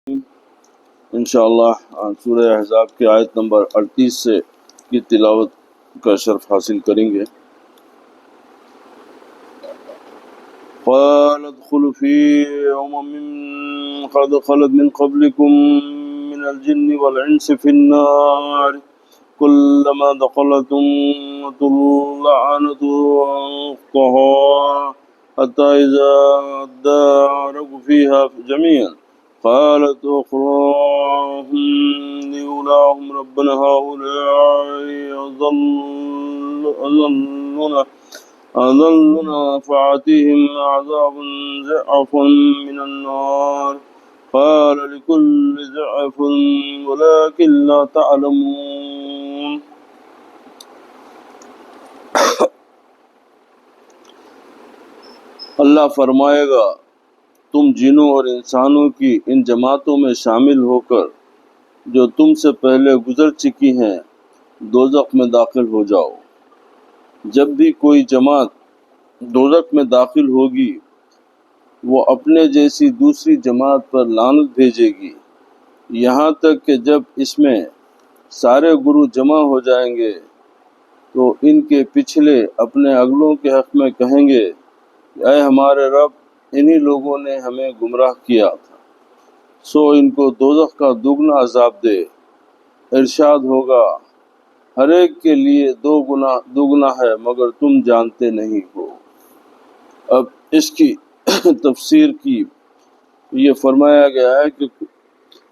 انشاءاللہ سورہ احزاب کی آیت نمبر 38 سے کی تلاوت کا شرف حاصل کریں گے۔ قال ادخلوا في قد خلت من قبلكم من الجن والإنس في النار كلما دخلت أمة لعنت أختها حتى إذا اداركوا فيها جميعا قالت أخراهم لأولاهم ربنا هؤلاء أضلنا فآتهم عذابا ضعفا من النار قال لكل ضعف ولكن لا تعلمون۔ اللہ فرمائے گا تم جنوں اور انسانوں کی ان جماعتوں میں شامل ہو کر جو تم سے پہلے گزر چکی ہیں دوزخ میں داخل ہو جاؤ۔ جب بھی کوئی جماعت دوزخ میں داخل ہوگی وہ اپنے جیسی دوسری جماعت پر لعنت بھیجے گی یہاں تک کہ جب اس میں سارے گروہ جمع ہو جائیں گے تو ان کے پچھلے اپنے اگلوں کے حق میں کہیں گے اے ہمارے رب انہی لوگوں نے ہمیں گمراہ کیا تھا سو ان کو دوزخ کا دوگنا عذاب دے۔ ارشاد ہوگا ہر ایک کے لیے دوگنا ہے مگر تم جانتے نہیں ہو۔ اب اس کی تفسیر کی یہ فرمایا گیا ہے کہ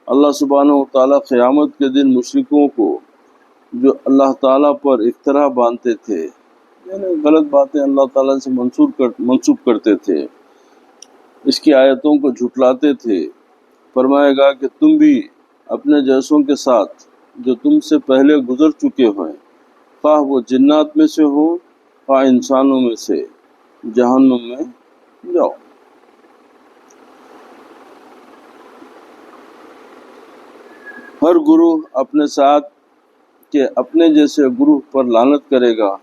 اللہ سبحانہ و تعالیٰ قیامت کے دن مشرکوں کو جو اللہ تعالیٰ پر افترا باندھتے تھے یعنی غلط باتیں اللہ تعالیٰ سے منسوب کرتے تھے اس کی آیتوں کو جھٹلاتے تھے فرمائے گا کہ تم بھی اپنے جیسوں کے ساتھ جو تم سے پہلے گزر چکے ہیں خواہ وہ جنات میں سے ہو خواہ انسانوں میں سے جہنم میں جاؤ۔ ہر گروہ اپنے ساتھ کے اپنے جیسے گروہ پر لعنت کرے گا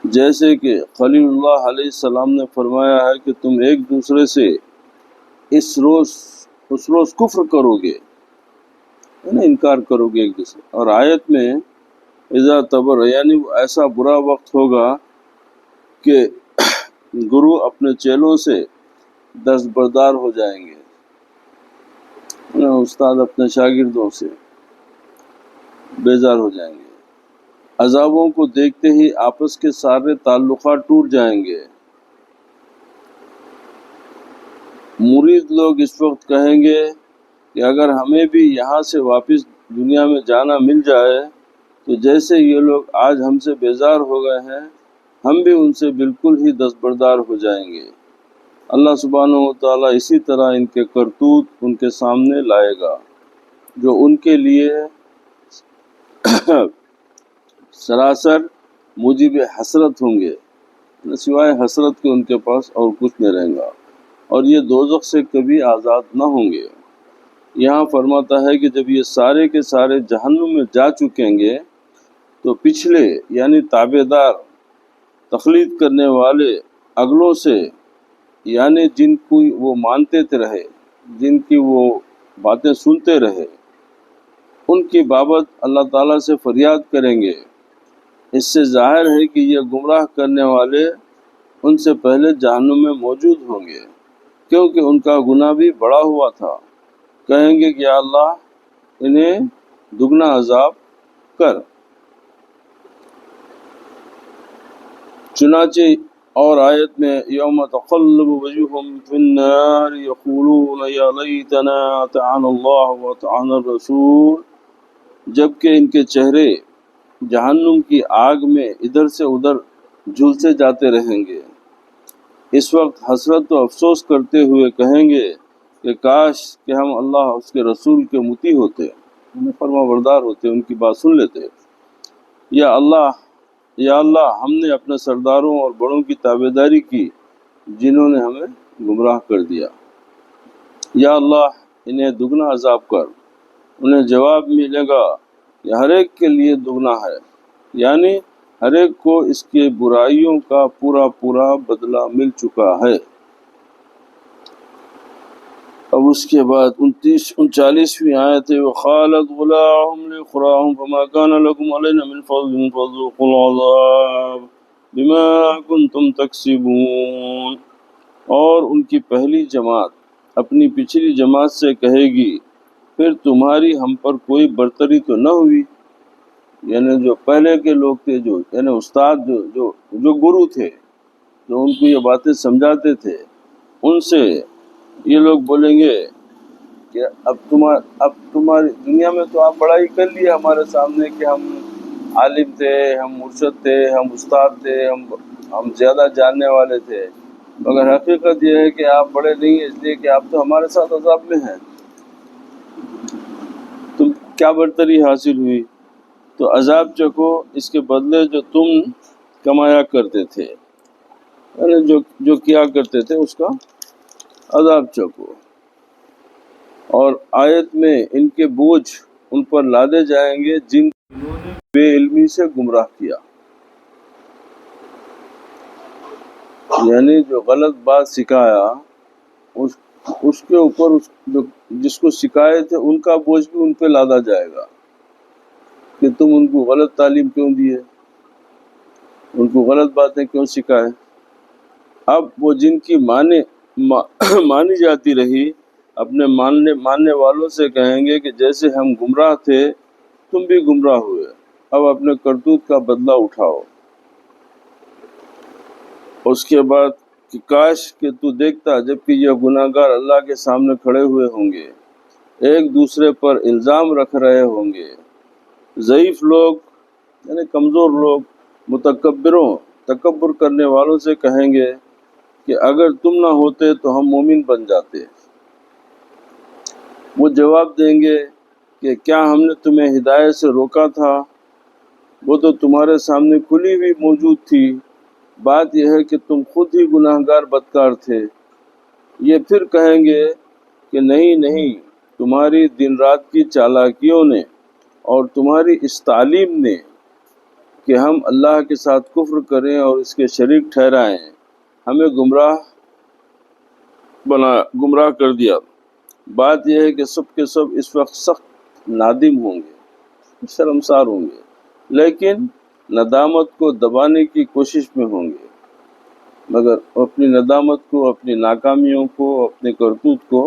جیسے کہ خلیل اللہ علیہ السلام نے فرمایا ہے کہ تم ایک دوسرے سے اس روز کفر کرو گے یعنی انکار کرو گے ایک دوسرے۔ اور آیت میں اذا تبر یعنی وہ ایسا برا وقت ہوگا کہ گروہ اپنے چیلوں سے دستبردار ہو جائیں گے استاد اپنے شاگردوں سے بیزار ہو جائیں گے۔ عذابوں کو دیکھتے ہی آپس کے سارے تعلقات ٹوٹ جائیں گے۔ مرید لوگ اس وقت کہیں گے کہ اگر ہمیں بھی یہاں سے واپس دنیا میں جانا مل جائے تو جیسے یہ لوگ آج ہم سے بیزار ہو گئے ہیں ہم بھی ان سے بالکل ہی دستبردار ہو جائیں گے۔ اللہ سبحانہ و تعالیٰ اسی طرح ان کے کرتوت ان کے سامنے لائے گا جو ان کے لیے سراسر موجب حسرت ہوں گے سوائے حسرت کے ان کے پاس اور کچھ نہیں رہیں گا اور یہ دوزخ سے کبھی آزاد نہ ہوں گے۔ یہاں فرماتا ہے کہ جب یہ سارے کے سارے جہنم میں جا چکیں گے تو پچھلے یعنی تابعدار تقلید کرنے والے اگلوں سے یعنی جن کو وہ مانتے رہے جن کی وہ باتیں سنتے رہے ان کی بابت اللہ تعالیٰ سے فریاد کریں گے۔ اس سے ظاہر ہے کہ یہ گمراہ کرنے والے ان سے پہلے جہنم میں موجود ہوں گے کیونکہ ان کا گناہ بھی بڑا ہوا تھا۔ کہیں گے کہ یا اللہ انہیں دگنا عذاب کر۔ چنانچہ اور آیت میں یوم تقلب وجوہہم فی النار یقولون یا لیتنا اطعنا اللہ واطعنا الرسول جبکہ ان کے چہرے جہنم کی آگ میں ادھر سے ادھر جھلسے جاتے رہیں گے۔ اس وقت حسرت و افسوس کرتے ہوئے کہیں گے کہ کاش کہ ہم اللہ اس کے رسول کے مطیع ہوتے فرما بردار ہوتے ان کی بات سن لیتے۔ یا اللہ ہم نے اپنے سرداروں اور بڑوں کی تابعداری کی جنہوں نے ہمیں گمراہ کر دیا۔ یا اللہ انہیں دگنا عذاب کر۔ انہیں جواب ملے گا کہ ہر ایک کے لیے دگنا ہے یعنی ہر ایک کو اس کے برائیوں کا پورا بدلہ مل چکا ہے۔ اب اس کے بعد 39ویں آیت ہے وقالت غلاهم لإخراهم فما كان لكم علينا من فضل فذوقوا العذاب بما كنتم تكسبون، اور ان کی پہلی جماعت اپنی پچھلی جماعت سے کہے گی پھر تمہاری ہم پر کوئی برتری تو نہ ہوئی، یعنی جو پہلے کے لوگ تھے، جو یعنی استاد جو گرو تھے، جو ان کو یہ باتیں سمجھاتے تھے، ان سے یہ لوگ بولیں گے کہ اب تمہاری دنیا میں تو آپ بڑائی کر لیے ہمارے سامنے کہ ہم عالم تھے، ہم مرشد تھے، ہم استاد تھے، ہم زیادہ جاننے والے تھے، مگر حقیقت یہ ہے کہ آپ بڑے نہیں ہیں، اس لیے کہ آپ تو ہمارے ساتھ عذاب میں ہیں، تم کیا برتری حاصل ہوئی؟ تو عذاب چکو اس کے بدلے جو تم کمایا کرتے تھے، یعنی جو کیا کرتے تھے اس کا عذاب چکو۔ اور آیت میں ان کے بوجھ ان پر لادے جائیں گے جنہوں نے بے علمی سے گمراہ کیا، یعنی جو غلط بات سکھایا اس کے اوپر جس کو سکھائے تھے ان کا بوجھ بھی ان پہ لادا جائے گا کہ تم ان کو غلط تعلیم کیوں دیے، ان کو غلط باتیں کیوں سکھائے۔ اب وہ جن کی مانی جاتی رہی اپنے ماننے والوں سے کہیں گے کہ جیسے ہم گمراہ تھے تم بھی گمراہ ہوئے، اب اپنے کرتوت کا بدلہ اٹھاؤ۔ اس کے بعد کہ کاش کہ تو دیکھتا جبکہ یہ گناہ گار اللہ کے سامنے کھڑے ہوئے ہوں گے، ایک دوسرے پر الزام رکھ رہے ہوں گے، ضعیف لوگ یعنی کمزور لوگ تکبر کرنے والوں سے کہیں گے کہ اگر تم نہ ہوتے تو ہم مومن بن جاتے۔ وہ جواب دیں گے کہ کیا ہم نے تمہیں ہدایت سے روکا تھا، وہ تو تمہارے سامنے کھلی ہوئی موجود تھی، بات یہ ہے کہ تم خود ہی گناہ گار بدکار تھے۔ یہ پھر کہیں گے کہ نہیں، تمہاری دن رات کی چالاکیوں نے اور تمہاری اس تعلیم نے کہ ہم اللہ کے ساتھ کفر کریں اور اس کے شریک ٹھہرائیں ہمیں گمراہ کر دیا۔ بات یہ ہے کہ سب کے سب اس وقت سخت نادم ہوں گے، شرمسار ہوں گے، لیکن ندامت کو دبانے کی کوشش میں ہوں گے، مگر اپنی ندامت کو، اپنی ناکامیوں کو، اپنے کرتوت کو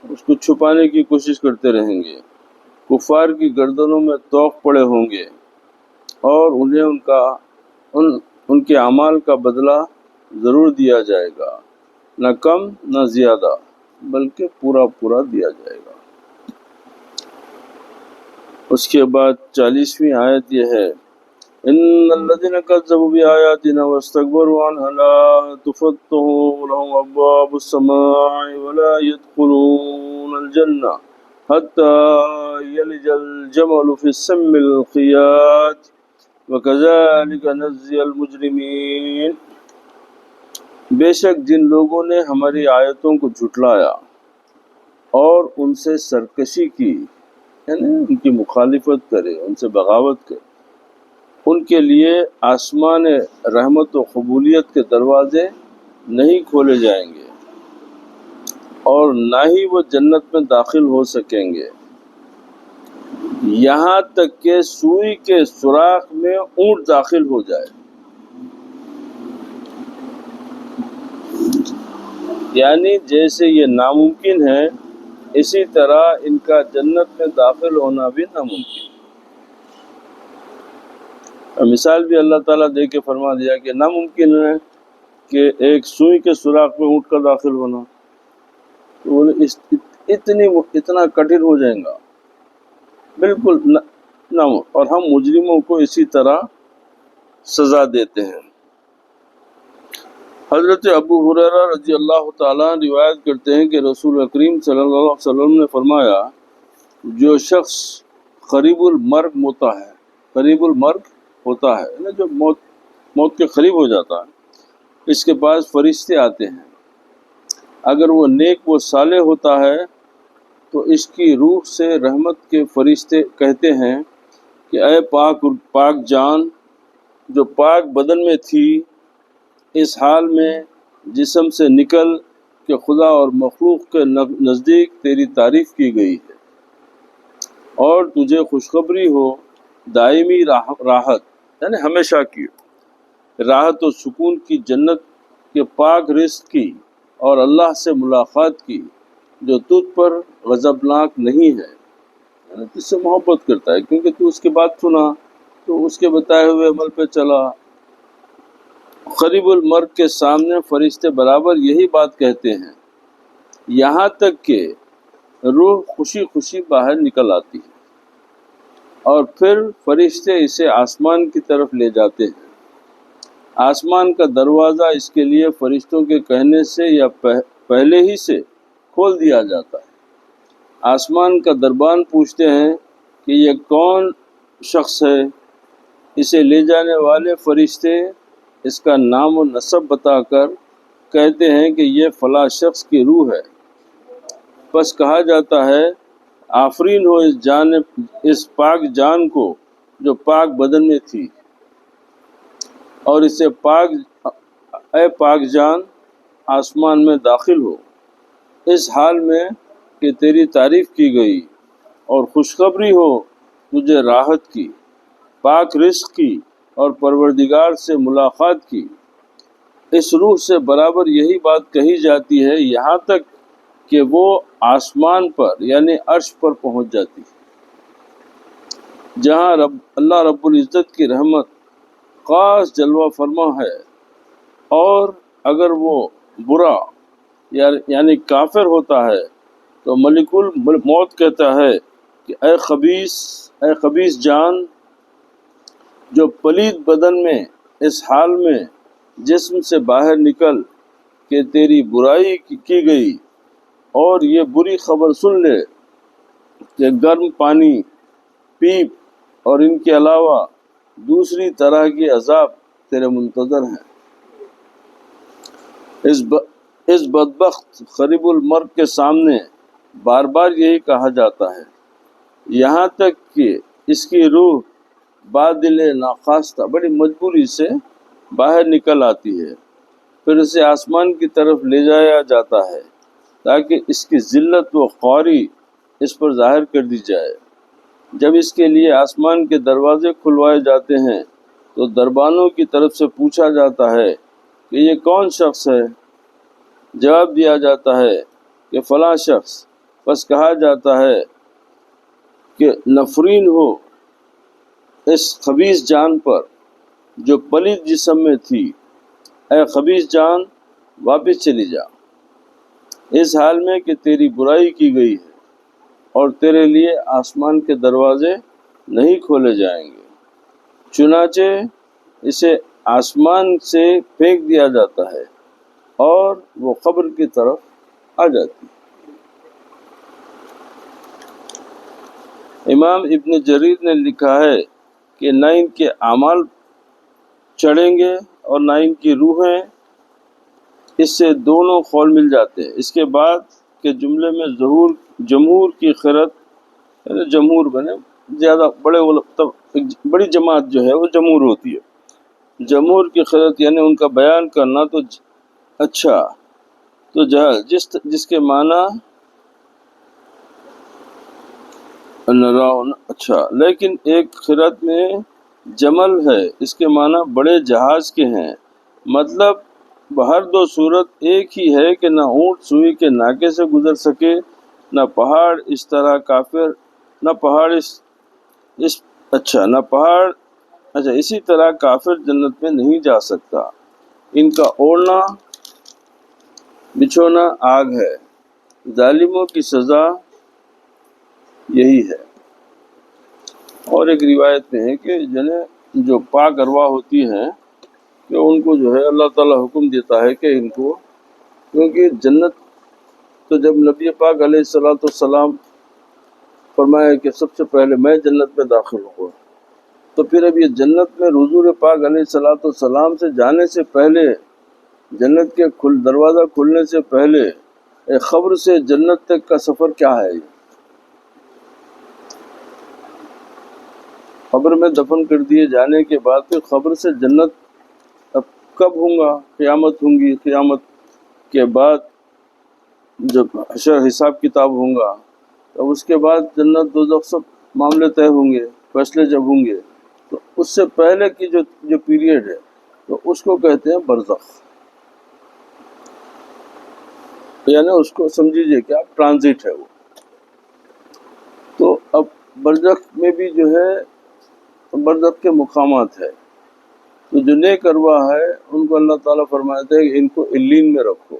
اس کو چھپانے کی کوشش کرتے رہیں گے۔ کفار کی گردنوں میں طوق پڑے ہوں گے اور انہیں ان کے اعمال کا بدلہ ضرور دیا جائے گا، نہ کم نہ زیادہ بلکہ پورا دیا جائے گا۔ اس کے بعد 40ویں آیت یہ ہے ان الذين كذبوا بآياتنا واستكبروا عنها لا تفتح لهم ابواب السماء ولا يدخلون الجنة حتى يلج الجمل في السم الخياط وكذلك نجزي المجرمين، بے شک جن لوگوں نے ہماری آیتوں کو جھٹلایا اور ان سے سرکشی کی، یعنی ان کی مخالفت کرے، ان سے بغاوت کرے، ان کے لیے آسمان رحمت و قبولیت کے دروازے نہیں کھولے جائیں گے اور نہ ہی وہ جنت میں داخل ہو سکیں گے یہاں تک کہ سوئی کے سوراخ میں اونٹ داخل ہو جائے، یعنی جیسے یہ ناممکن ہے اسی طرح ان کا جنت میں داخل ہونا بھی ناممکن۔ مثال بھی اللہ تعالیٰ دے کے فرما دیا کہ ناممکن ہے کہ ایک سوئی کے سوراخ میں اونٹ کا داخل ہونا، تو اتنا کٹھن ہو جائے گا بالکل نہ، اور ہم مجرموں کو اسی طرح سزا دیتے ہیں۔ حضرت ابو ہریرہ رضی اللہ تعالیٰ روایت کرتے ہیں کہ رسول کریم صلی اللہ علیہ وسلم نے فرمایا جو شخص قریب المرگ ہوتا ہے یعنی جو موت کے قریب ہو جاتا ہے، اس کے پاس فرشتے آتے ہیں، اگر وہ نیک و صالح ہوتا ہے تو اس کی روح سے رحمت کے فرشتے کہتے ہیں کہ اے پاک جان جو پاک بدن میں تھی، اس حال میں جسم سے نکل کہ خدا اور مخلوق کے نزدیک تیری تعریف کی گئی ہے، اور تجھے خوشخبری ہو دائمی راحت یعنی ہمیشہ کی راحت و سکون کی، جنت کے پاک رزق کی، اور اللہ سے ملاقات کی جو تجھ پر غضبناک نہیں ہے، یعنی تجھ سے محبت کرتا ہے کیونکہ تو اس کی بات سنا تو اس کے بتائے ہوئے عمل پہ چلا۔ قریب المرگ کے سامنے فرشتے برابر یہی بات کہتے ہیں، یہاں تک کہ روح خوشی خوشی باہر نکل آتی ہے، اور پھر فرشتے اسے آسمان کی طرف لے جاتے ہیں۔ آسمان کا دروازہ اس کے لیے فرشتوں کے کہنے سے یا پہلے ہی سے کھول دیا جاتا ہے۔ آسمان کا دربان پوچھتے ہیں کہ یہ کون شخص ہے؟ اسے لے جانے والے فرشتے اس کا نام و نسب بتا کر کہتے ہیں کہ یہ فلاں شخص کی روح ہے۔ پس کہا جاتا ہے آفرین ہو اس پاک جان کو جو پاک بدن میں تھی، اور اسے اے پاک جان آسمان میں داخل ہو، اس حال میں کہ تیری تعریف کی گئی، اور خوشخبری ہو تجھے راحت کی، پاک رزق کی، اور پروردگار سے ملاقات کی۔ اس روح سے برابر یہی بات کہی جاتی ہے یہاں تک کہ وہ آسمان پر یعنی عرش پر پہنچ جاتی ہے، جہاں اللہ رب العزت کی رحمت خاص جلوہ فرما ہے۔ اور اگر وہ برا یعنی کافر ہوتا ہے تو ملک الموت کہتا ہے کہ اے خبیث جان جو پلید بدن میں اس حال میں جسم سے باہر نکل کہ تیری برائی کی گئی، اور یہ بری خبر سن لے کہ گرم پانی پیپ اور ان کے علاوہ دوسری طرح کی عذاب تیرے منتظر ہیں۔ اس بدبخت قریب المرگ کے سامنے بار بار یہی کہا جاتا ہے، یہاں تک کہ اس کی روح بادل ناخواستہ بڑی مجبوری سے باہر نکل آتی ہے، پھر اسے آسمان کی طرف لے جایا جاتا ہے تاکہ اس کی ذلت و خواری اس پر ظاہر کر دی جائے۔ جب اس کے لیے آسمان کے دروازے کھلوائے جاتے ہیں تو دربانوں کی طرف سے پوچھا جاتا ہے کہ یہ کون شخص ہے؟ جواب دیا جاتا ہے کہ فلاں شخص۔ پس کہا جاتا ہے کہ نفرین ہو اس خبیث جان پر جو پلید جسم میں تھی، اے خبیث جان واپس چلی جا، اس حال میں کہ تیری برائی کی گئی ہے، اور تیرے لیے آسمان کے دروازے نہیں کھولے جائیں گے۔ چنانچہ اسے آسمان سے پھینک دیا جاتا ہے اور وہ قبر کی طرف آ جاتی ہے۔ امام ابن جریر نے لکھا ہے کہ نہ ان کے اعمال چڑھیں گے اور نہ ان کی روحیں، اس سے دونوں قول مل جاتے ہیں۔ اس کے بعد کے جملے میں جمہور کی خرد، یعنی جمہور بنے زیادہ بڑی جماعت جو ہے وہ جمہور ہوتی ہے، جمہور کی خرد یعنی ان کا بیان کرنا تو اچھا، تو جہل جس کے معنی اچھا، لیکن ایک خرد میں جمل ہے، اس کے معنی بڑے جہاز کے ہیں، مطلب بہر دو صورت ایک ہی ہے کہ نہ اونٹ سوئی کے ناکے سے گزر سکے، نہ پہاڑ اسی طرح کافر جنت میں نہیں جا سکتا۔ ان کا اوڑھنا بچھونا آگ ہے، ظالموں کی سزا یہی ہے۔ اور ایک روایت میں ہے کہ جو پاک ارواح ہوتی ہیں کہ ان کو جو ہے اللہ تعالیٰ حکم دیتا ہے کہ ان کو، کیونکہ جنت تو جب نبی پاک علیہ الصلوۃ والسلام فرمایا کہ سب سے پہلے میں جنت میں داخل ہوں، تو پھر اب یہ جنت میں حضور پاک علیہ الصلوۃ والسلام سے جانے سے پہلے، جنت کے دروازہ کھلنے سے پہلے ایک قبر سے جنت تک کا سفر کیا ہے؟ قبر میں دفن کر دیے جانے کے بعد پھر قبر سے جنت اب کب ہوں گا؟ قیامت ہوں گی، قیامت کے بعد جب حشر حساب کتاب ہوں گا تو اس کے بعد جنت دوزخ سب معاملے طے ہوں گے، فیصلے جب ہوں گے، تو اس سے پہلے کی جو پیریڈ ہے تو اس کو کہتے ہیں برزخ، یعنی اس کو سمجھیے کہ آپ ٹرانزٹ ہے وہ۔ تو اب برزخ میں بھی جو ہے برزخ کے مقامات ہے، تو جو نیک ارواح ہے ان کو اللہ تعالیٰ فرماتے ہیں کہ ان کو علین میں رکھو،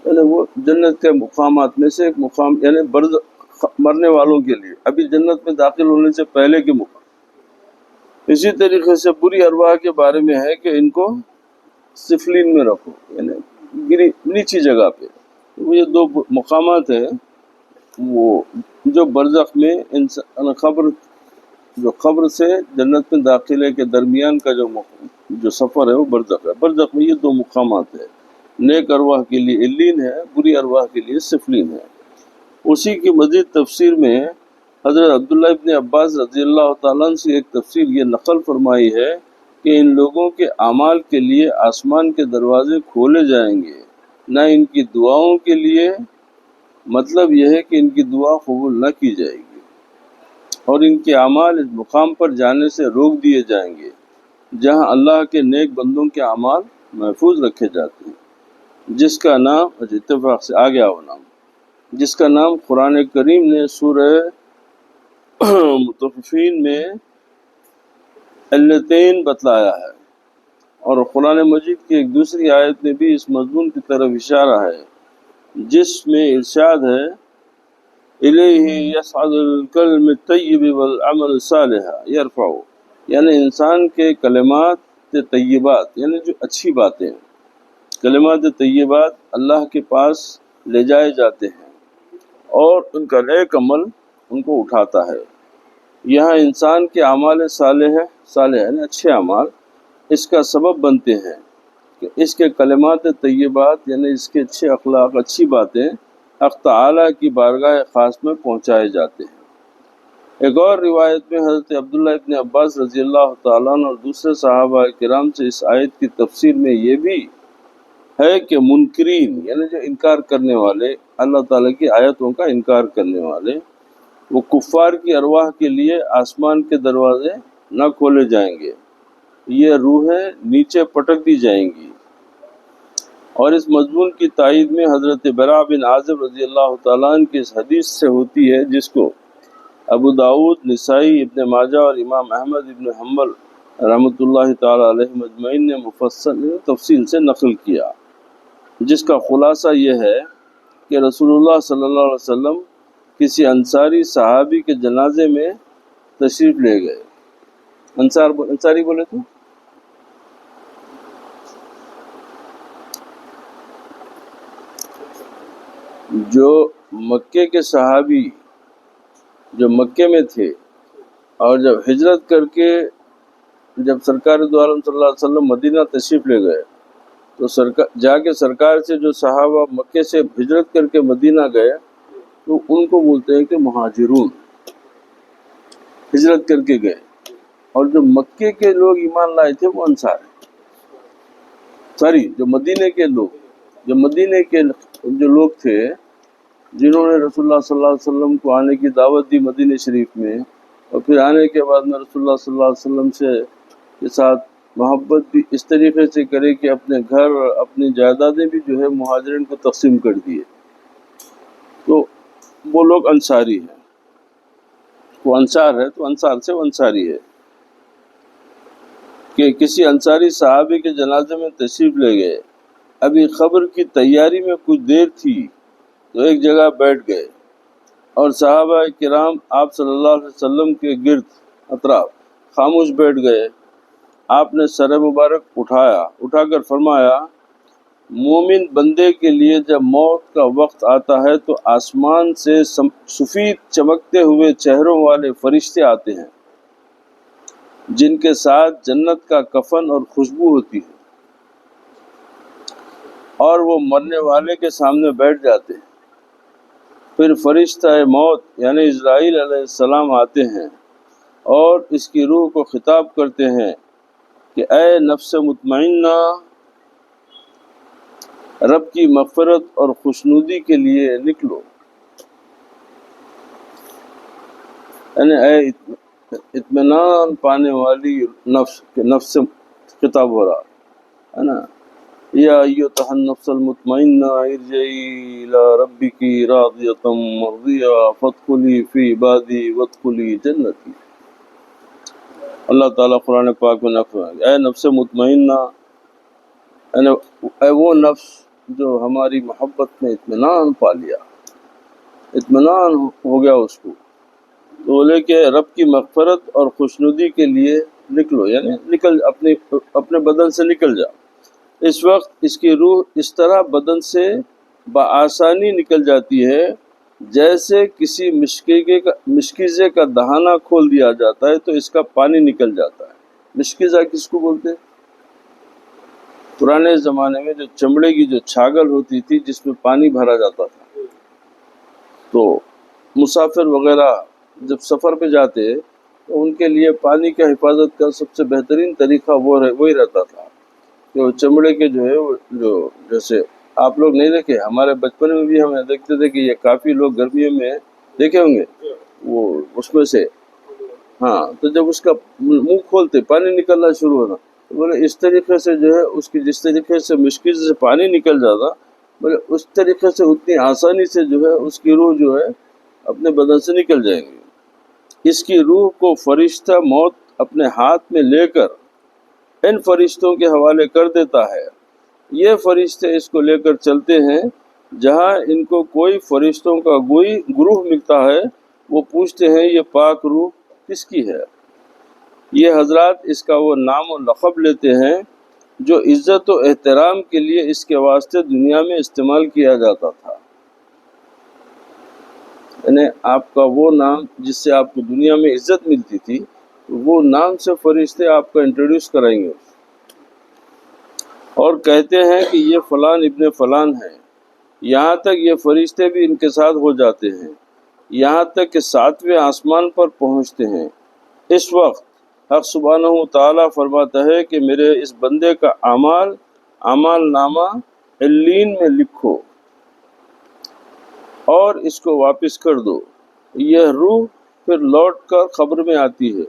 یعنی وہ جنت کے مقامات میں سے ایک مقام، یعنی برزخ مرنے والوں کے لیے ابھی جنت میں داخل ہونے سے پہلے کے مقام۔ اسی طریقے سے بری ارواح کے بارے میں ہے کہ ان کو سفلین میں رکھو، یعنی گری نیچی جگہ پہ۔ وہ یہ دو مقامات ہیں وہ جو برزخ میں انسان قبر سے جنت میں داخلے کے درمیان کا جو سفر ہے وہ برزخ ہے۔ برزخ میں یہ دو مقامات ہیں، نیک ارواح کے لیے علین ہے، بری ارواح کے لیے سفلین ہے۔ اسی کی مزید تفسیر میں حضرت عبداللہ ابن عباس رضی اللہ تعالیٰ عنہ سے ایک تفسیر یہ نقل فرمائی ہے کہ ان لوگوں کے اعمال کے لیے آسمان کے دروازے کھولے جائیں گے، نہ ان کی دعاؤں کے لیے، مطلب یہ ہے کہ ان کی دعا قبول نہ کی جائے گی، اور ان کے اعمال اس مقام پر جانے سے روک دیے جائیں گے جہاں اللہ کے نیک بندوں کے اعمال محفوظ رکھے جاتے ہیں، جس کا نام اتفاق سے آ گیا وہ نام، جس کا نام قرآن کریم نے سورہ مطففین میں علتین بتلایا ہے، اور قرآن مجید کی ایک دوسری آیت میں بھی اس مضمون کی طرف اشارہ ہے، جس میں ارشاد ہے الیہ یصعد الکلم الطیب والعمل الصالح یرفع، یعنی انسان کے کلمات طیبات، یعنی جو اچھی باتیں، کلمات طیبات اللہ کے پاس لے جائے جاتے ہیں، اور ان کا نیک عمل ان کو اٹھاتا ہے۔ یہاں انسان کے اعمال صالح یعنی اچھے اعمال اس کا سبب بنتے ہیں کہ اس کے کلمات طیبات یعنی اس کے اچھے اخلاق، اچھی باتیں حق تعالیٰ کی بارگاہ خاص میں پہنچائے جاتے ہیں۔ ایک اور روایت میں حضرت عبداللہ ابن عباس رضی اللہ تعالیٰ عنہ اور دوسرے صحابہ کرام سے اس آیت کی تفسیر میں یہ بھی ہے کہ منکرین یعنی جو انکار کرنے والے، اللہ تعالیٰ کی آیتوں کا انکار کرنے والے، وہ کفار کی ارواح کے لیے آسمان کے دروازے نہ کھولے جائیں گے، یہ روحیں نیچے پٹک دی جائیں گی۔ اور اس مضمون کی تائید میں حضرت براء بن عازب رضی اللہ تعالیٰ عنہ کی اس حدیث سے ہوتی ہے، جس کو ابو داؤد، نسائی، ابن ماجہ اور امام احمد ابن حنبل رحمۃ اللہ تعالیٰ علیہ مجمعین نے مفصل تفصیل سے نقل کیا، جس کا خلاصہ یہ ہے کہ رسول اللہ صلی اللہ علیہ وسلم کسی انصاری صحابی کے جنازے میں تشریف لے گئے۔ انصاری بولے تو جو مکے کے صحابی جو مکے میں تھے، اور جب ہجرت کر کے جب سرکار دو عالم صلی اللہ علیہ وسلم مدینہ تشریف لے گئے تو جا کے سرکار سے جو صحابہ مکے سے ہجرت کر کے مدینہ گئے تو ان کو بولتے ہیں کہ مہاجرون، ہجرت کر کے گئے، اور جو مکے کے لوگ ایمان لائے تھے وہ انصار ہیں، جو مدینے کے لوگ، جو مدینے کے جو لوگ تھے جنہوں نے رسول اللہ صلی اللہ علیہ وسلم کو آنے کی دعوت دی مدینہ شریف میں، اور پھر آنے کے بعد میں رسول اللہ صلی اللہ علیہ وسلم کے ساتھ محبت بھی اس طریقے سے کرے کہ اپنے گھر، اپنی جائیدادیں بھی جو ہے مہاجرین کو تقسیم کر دیے، تو وہ لوگ انصاری ہیں۔ وہ انصار ہے تو انصار سے وہ انصاری ہے کہ کسی انصاری صحابی کے جنازے میں تشریف لے گئے، ابھی خبر کی تیاری میں کچھ دیر تھی تو ایک جگہ بیٹھ گئے، اور صحابہ کرام آپ صلی اللہ علیہ وسلم کے گرد اطراف خاموش بیٹھ گئے۔ آپ نے سر مبارک اٹھا کر فرمایا، مومن بندے کے لیے جب موت کا وقت آتا ہے تو آسمان سے سفید چمکتے ہوئے چہروں والے فرشتے آتے ہیں، جن کے ساتھ جنت کا کفن اور خوشبو ہوتی ہے، اور وہ مرنے والے کے سامنے بیٹھ جاتے ہیں۔ پھر فرشتہ موت یعنی اسرائیل علیہ السلام آتے ہیں اور اس کی روح کو خطاب کرتے ہیں کہ اے نفس مطمئنہ، رب کی مغفرت اور خوشنودی کے لیے نکلو، یعنی اے اطمینان پانے والی نفس سے خطاب ہو رہا ہے نا، یا ایتھا النفس المطمئنہ ارجعی الی ربک راضیۃ مرضیہ فادخلی فی عبادی وادخلی جنتی۔ اللہ تعالیٰ قرآن پاک میں اے نفس مطمئنہ، یعنی اے وہ نفس جو ہماری محبت میں اطمینان پا لیا، اطمینان ہو گیا اس کو، تو بولے کہ رب کی مغفرت اور خوشنودی کے لیے نکلو، یعنی نکل اپنے بدن سے نکل جا۔ اس وقت اس کی روح اس طرح بدن سے بآسانی نکل جاتی ہے جیسے کسی مشکیزے کا دہانہ کھول دیا جاتا ہے تو اس کا پانی نکل جاتا ہے۔ مشکیزہ کس کو بولتے ہیں؟ پرانے زمانے میں جو چمڑے کی جو چھاگل ہوتی تھی جس میں پانی بھرا جاتا تھا، تو مسافر وغیرہ جب سفر پہ جاتے تو ان کے لیے پانی کا حفاظت کا سب سے بہترین طریقہ وہی رہتا تھا کہ وہ چمڑے کے جو ہے جو جیسے آپ لوگ نہیں دیکھے، ہمارے بچپن میں بھی ہم دیکھتے تھے کہ یہ کافی لوگ گرمیوں میں دیکھے ہوں گے، وہ اس میں سے ہاں، تو جب اس کا منہ کھولتے پانی نکلنا شروع ہونا، تو بولے اس طریقے سے جو ہے اس کی جس طریقے سے مشکل سے پانی نکل جاتا، بولے اس طریقے سے اتنی آسانی سے جو ہے اس کی روح جو ہے اپنے بدن سے نکل جائیں گی۔ اس کی روح کو فرشتہ موت اپنے ہاتھ میں لے کر ان فرشتوں کے حوالے کر دیتا ہے۔ یہ فرشتے اس کو لے کر چلتے ہیں جہاں ان کو کوئی فرشتوں کا گروہ ملتا ہے، وہ پوچھتے ہیں یہ پاک روح کس کی ہے؟ یہ حضرات اس کا وہ نام و لقب لیتے ہیں جو عزت و احترام کے لیے اس کے واسطے دنیا میں استعمال کیا جاتا تھا، یعنی آپ کا وہ نام جس سے آپ کو دنیا میں عزت ملتی تھی، وہ نام سے فرشتے آپ کا انٹروڈیوس کرائیں گے اور کہتے ہیں کہ یہ فلان ابن فلان ہے۔ یہاں تک یہ فرشتے بھی ان کے ساتھ ہو جاتے ہیں، یہاں تک کہ 7ویں آسمان پر پہنچتے ہیں۔ اس وقت حق سبحانہ و تعالیٰ فرماتا ہے کہ میرے اس بندے کا اعمال نامہ علین میں لکھو اور اس کو واپس کر دو۔ یہ روح پھر لوٹ کر قبر میں آتی ہے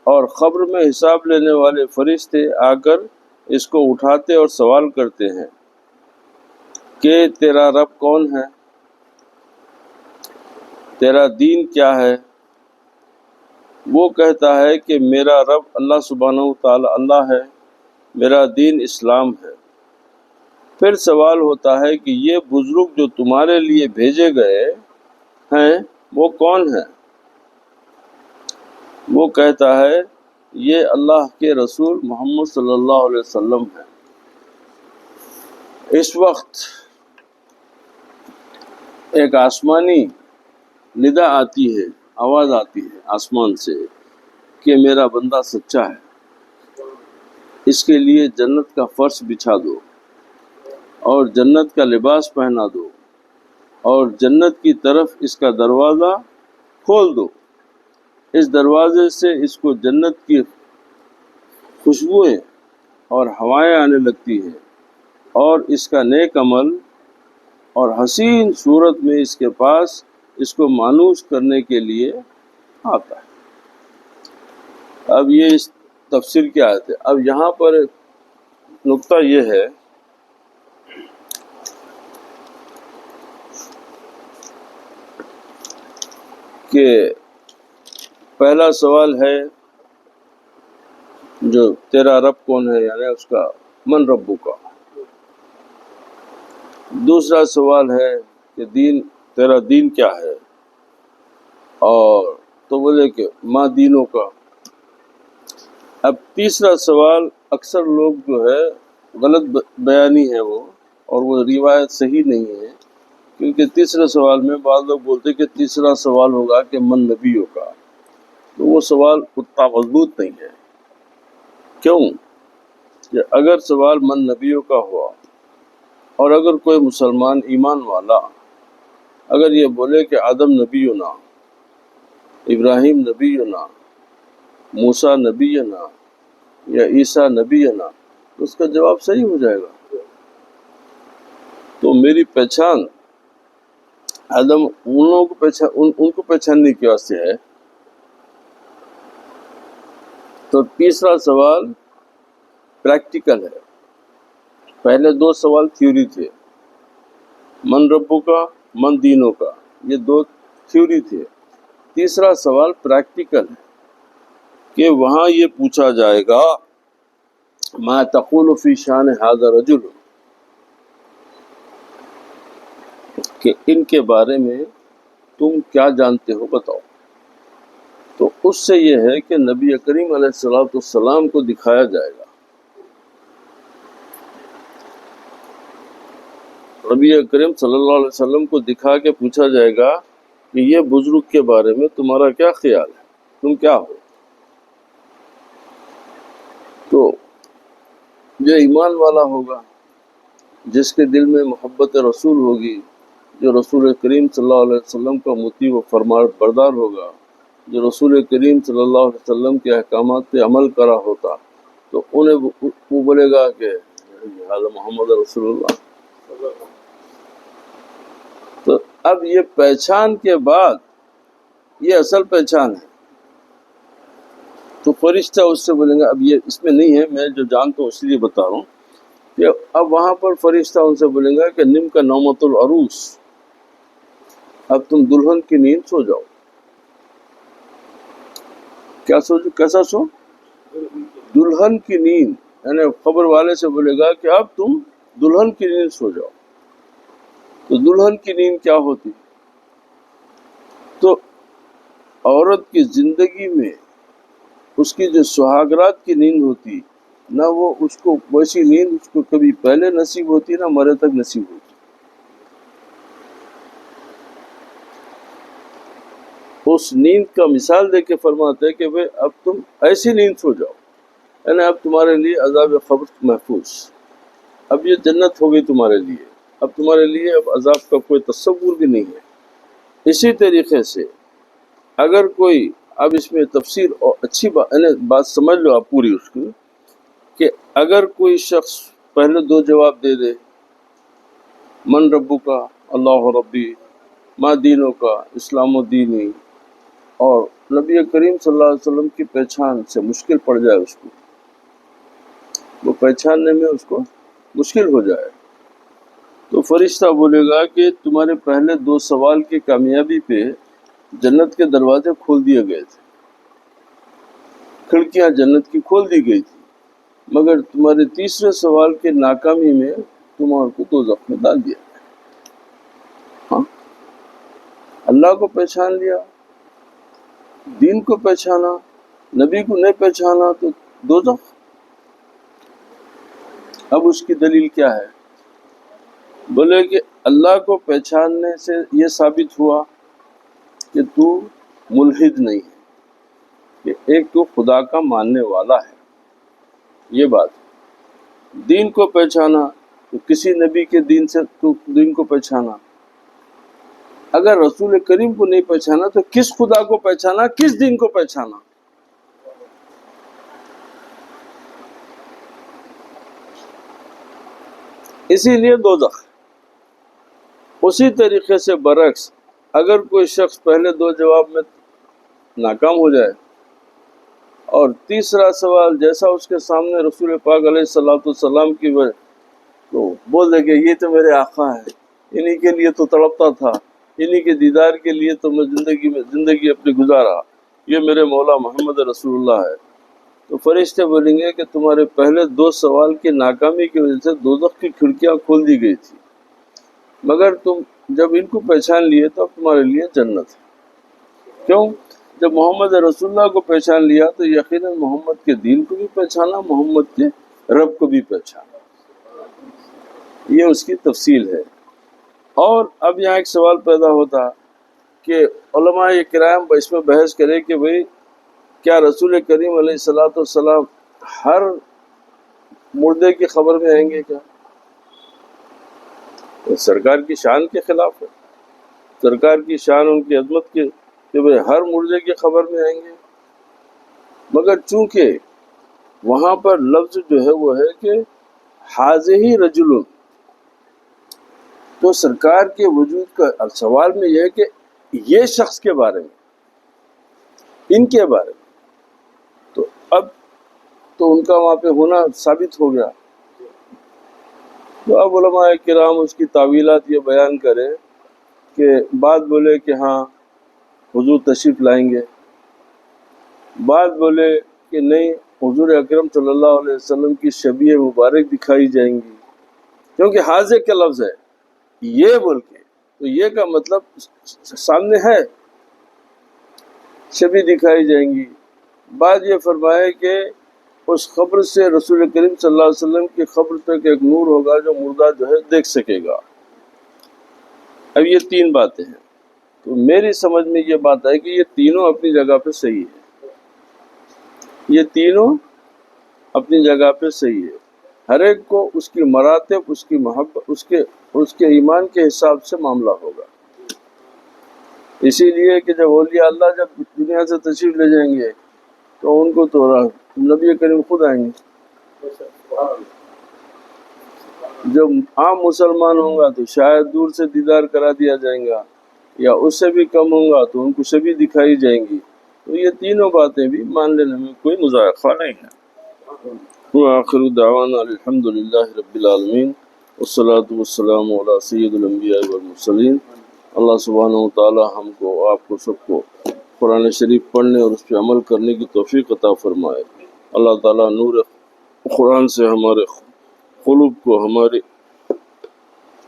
اور قبر میں حساب لینے والے فرشتے آ کر اس کو اٹھاتے اور سوال کرتے ہیں کہ تیرا رب کون ہے، تیرا دین کیا ہے؟ وہ کہتا ہے کہ میرا رب اللہ سبحانہ و تعالی اللہ ہے، میرا دین اسلام ہے۔ پھر سوال ہوتا ہے کہ یہ بزرگ جو تمہارے لیے بھیجے گئے ہیں وہ کون ہیں؟ وہ کہتا ہے یہ اللہ کے رسول محمد صلی اللہ علیہ وسلم ہیں۔ اس وقت ایک آسمانی ندا آتی ہے، آواز آتی ہے آسمان سے کہ میرا بندہ سچا ہے، اس کے لیے جنت کا فرش بچھا دو اور جنت کا لباس پہنا دو اور جنت کی طرف اس کا دروازہ کھول دو۔ اس دروازے سے اس کو جنت کی خوشبوئیں اور ہوائیں آنے لگتی ہیں اور اس کا نیک عمل اور حسین صورت میں اس کے پاس اس کو مانوس کرنے کے لیے آتا ہے۔ اب یہ اس تفسیر کی آیت ہے۔ اب یہاں پر نقطہ یہ ہے کہ پہلا سوال ہے جو تیرا رب کون ہے، یعنی اس کا من ربو کا۔ دوسرا سوال ہے کہ تیرا دین کیا ہے، اور تو بولے کہ ماں دینوں کا۔ اب تیسرا سوال اکثر لوگ جو ہے غلط بیانی ہے وہ، اور وہ روایت صحیح نہیں ہے، کیونکہ تیسرے سوال میں بعض لوگ بولتے کہ تیسرا سوال ہوگا کہ من نبیوں کا، تو وہ سوال اتنا مضبوط نہیں ہے۔ کیوں کہ اگر سوال من نبیوں کا ہوا اور اگر کوئی مسلمان ایمان والا اگر یہ بولے کہ آدم نبینا، ابراہیم نبینا، موسیٰ نبینا یا عیسیٰ نبینا، تو اس کا جواب صحیح ہو جائے گا۔ تو میری پہچان آدم ان لوگوں کو ان کو پہچاننے کی واسطے ہے. تو تیسرا سوال پریکٹیکل ہے. پہلے دو سوال تھیوری تھے، من ربوں کا من دینوں کا، یہ دو تھیوری تھے. تیسرا سوال پریکٹیکل ہے کہ وہاں یہ پوچھا جائے گا ما تقول فی شان ھذا رجل، کہ ان کے بارے میں تم کیا جانتے ہو بتاؤ. تو اس سے یہ ہے کہ نبی کریم علیہ السلام کو دکھایا جائے گا. نبی کریم صلی اللہ علیہ وسلم کو دکھا کے پوچھا جائے گا کہ یہ بزرگ کے بارے میں تمہارا کیا خیال ہے، تم کیا ہو. تو جو ایمان والا ہوگا، جس کے دل میں محبت رسول ہوگی، جو رسول کریم صلی اللہ علیہ وسلم کا مطیع و فرما بردار ہوگا، جو رسول کریم صلی اللہ علیہ وسلم کے احکامات پہ عمل کرا ہوتا، تو انہیں وہ بولے گا کہ حضرت محمد رسول اللہ. تو اب یہ پہچان کے بعد یہ اصل پہچان ہے. تو فرشتہ اس سے بولیں گا، اب یہ اس میں نہیں ہے، میں جو جانتا ہوں اس لیے بتا رہا ہوں کہ اب وہاں پر فرشتہ ان سے بولیں گا کہ نم کا نومت العروس، اب تم دلہن کی نیند سو جاؤ. کیا سو؟ کیسا سو؟ دلہن کی نیند. یعنی خبر والے سے بولے گا کہ اب تم دلہن کی نیند سو جاؤ. تو دلہن کی نیند کیا ہوتی؟ تو عورت کی زندگی میں اس کی جو سہاگرات کی نیند ہوتی، نہ وہ اس کو ویسی نیند اس کو کبھی پہلے نصیب ہوتی، نہ مرے تک نصیب ہوتی. اس نیند کا مثال دے کے فرماتے ہیں کہ بھئی اب تم ایسی نیند سو جاؤ، یعنی اب تمہارے لیے عذاب قبر محفوظ، اب یہ جنت ہو گئی تمہارے لیے، اب تمہارے لیے اب عذاب کا کوئی تصور بھی نہیں ہے. اسی طریقے سے اگر کوئی، اب اس میں تفسیر اور اچھی بات سمجھ لو آپ پوری اس کی، کہ اگر کوئی شخص پہلے دو جواب دے دے، من ربو کا اللہ ربی، ما دینوں کا اسلام و دینی، اور نبی کریم صلی اللہ علیہ وسلم کی پہچان سے مشکل پڑ جائے اس کو، وہ پہچاننے میں اس کو مشکل ہو جائے، تو فرشتہ بولے گا کہ تمہارے پہلے دو سوال کی کامیابی پہ جنت کے دروازے کھول دیے گئے تھے، کھڑکیاں جنت کی کھول دی گئی تھی، مگر تمہارے تیسرے سوال کے ناکامی میں تمہارے کو دوزخ میں ڈال دیا. ہاں، اللہ کو پہچان لیا، دین کو پہچانا، نبی کو نہیں پہچانا تو دوزخ. اب اس کی دلیل کیا ہے؟ بولے کہ اللہ کو پہچاننے سے یہ ثابت ہوا کہ تو ملحد نہیں ہے، کہ ایک تو خدا کا ماننے والا ہے، یہ بات. دین کو پہچانا تو کسی نبی کے دین سے تو دین کو پہچانا. اگر رسول کریم کو نہیں پہچانا تو کس خدا کو پہچانا، کس دین کو پہچانا؟ اسی لیے دوزخ. اسی طریقے سے برعکس اگر کوئی شخص پہلے دو جواب میں ناکام ہو جائے اور تیسرا سوال جیسا اس کے سامنے رسول پاک علیہ السلام کی وجہ تو بول دے کہ یہ تو میرے آقا ہے، انہی کے لیے تو تڑپتا تھا، انہی کے دیدار کے لیے تو میں زندگی اپنی گزارا، یہ میرے مولا محمد رسول اللہ ہے. تو فرشتے بولیں گے کہ تمہارے پہلے دو سوال کی ناکامی کی وجہ سے دوزخ کی کھڑکیاں کھول دی گئی تھی، مگر تم جب ان کو پہچان لیے تو اب تمہارے لیے جنت ہے. کیوں؟ جب محمد رسول اللہ کو پہچان لیا تو یقیناً محمد کے دین کو بھی پہچانا، محمد کے رب کو بھی پہچانا. یہ اس کی تفصیل ہے. اور اب یہاں ایک سوال پیدا ہوتا کہ علماء کرام اس میں بحث کرے کہ بھئی کیا رسول کریم علیہ السلام ہر مردے کی خبر میں آئیں گے کیا؟ سرکار کی شان کے خلاف ہے، سرکار کی شان ان کی عظمت کے کہ بھئی ہر مردے کی خبر میں آئیں گے. مگر چونکہ وہاں پر لفظ جو ہے وہ ہے کہ حاضہ رجل، تو سرکار کے وجود کا سوال میں یہ ہے کہ یہ شخص کے بارے میں، ان کے بارے میں، تو اب تو ان کا وہاں پہ ہونا ثابت ہو گیا. تو اب علماء کرام اس کی تعویلات یہ بیان کرے کہ بعض بولے کہ ہاں حضور تشریف لائیں گے، بعض بولے کہ نہیں حضور اکرم صلی اللہ علیہ وسلم کی شبیہ مبارک دکھائی جائیں گی، کیونکہ حاضر کا لفظ ہے یہ بول کے، تو یہ کا مطلب سامنے ہے، شبیہ دکھائی جائیں گی. بعض یہ فرمائے کہ اس خبر سے رسول کریم صلی اللہ علیہ وسلم کی خبر تک ایک نور ہوگا جو مردہ جو ہے دیکھ سکے گا. اب یہ تین باتیں ہیں، تو میری سمجھ میں یہ بات ہے کہ یہ تینوں اپنی جگہ پہ صحیح ہے، یہ تینوں اپنی جگہ پہ صحیح ہے. ہر ایک کو اس کی مراتب، اس کی محبت، اس کے ایمان کے حساب سے معاملہ ہوگا. اسی لیے کہ جب اولیاء اللہ جب دنیا سے تشریف لے جائیں گے تو ان کو تو نبی کریم خود آئیں گے. جب عام مسلمان ہوں گا تو شاید دور سے دیدار کرا دیا جائیں گا، یا اس سے بھی کم ہوں گا تو ان کو شبیہ دکھائی جائیں گی. تو یہ تینوں باتیں بھی مان لینے میں کوئی مضائقہ نہیں ہے. وآخر دعوانا الحمد للہ رب العالمین والصلاة والسلام علی سید الانبیاء والمرسلین. اللہ سبحانہ و تعالی ہم کو، آپ کو، سب کو قرآن شریف پڑھنے اور اس پہ عمل کرنے کی توفیق عطا فرمائے. اللہ تعالی نور قرآن سے ہمارے قلوب کو، ہمارے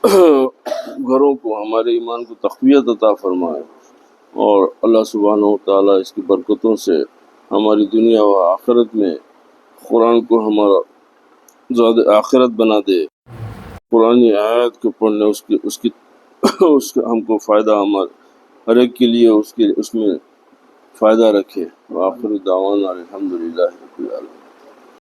گھروں کو، ہمارے ایمان کو تقویت عطا فرمائے، اور اللہ سبحانہ و تعالی اس کی برکتوں سے ہماری دنیا و آخرت میں قرآن کو ہمارا زیادہ آخرت بنا دے. قرآن آیات کو پڑھنے اس کا ہم کو فائدہ، ہمارے ہر ایک کے لیے اس میں فائدہ رکھے. وآخر دعوانا الحمد للہ رب العالمین.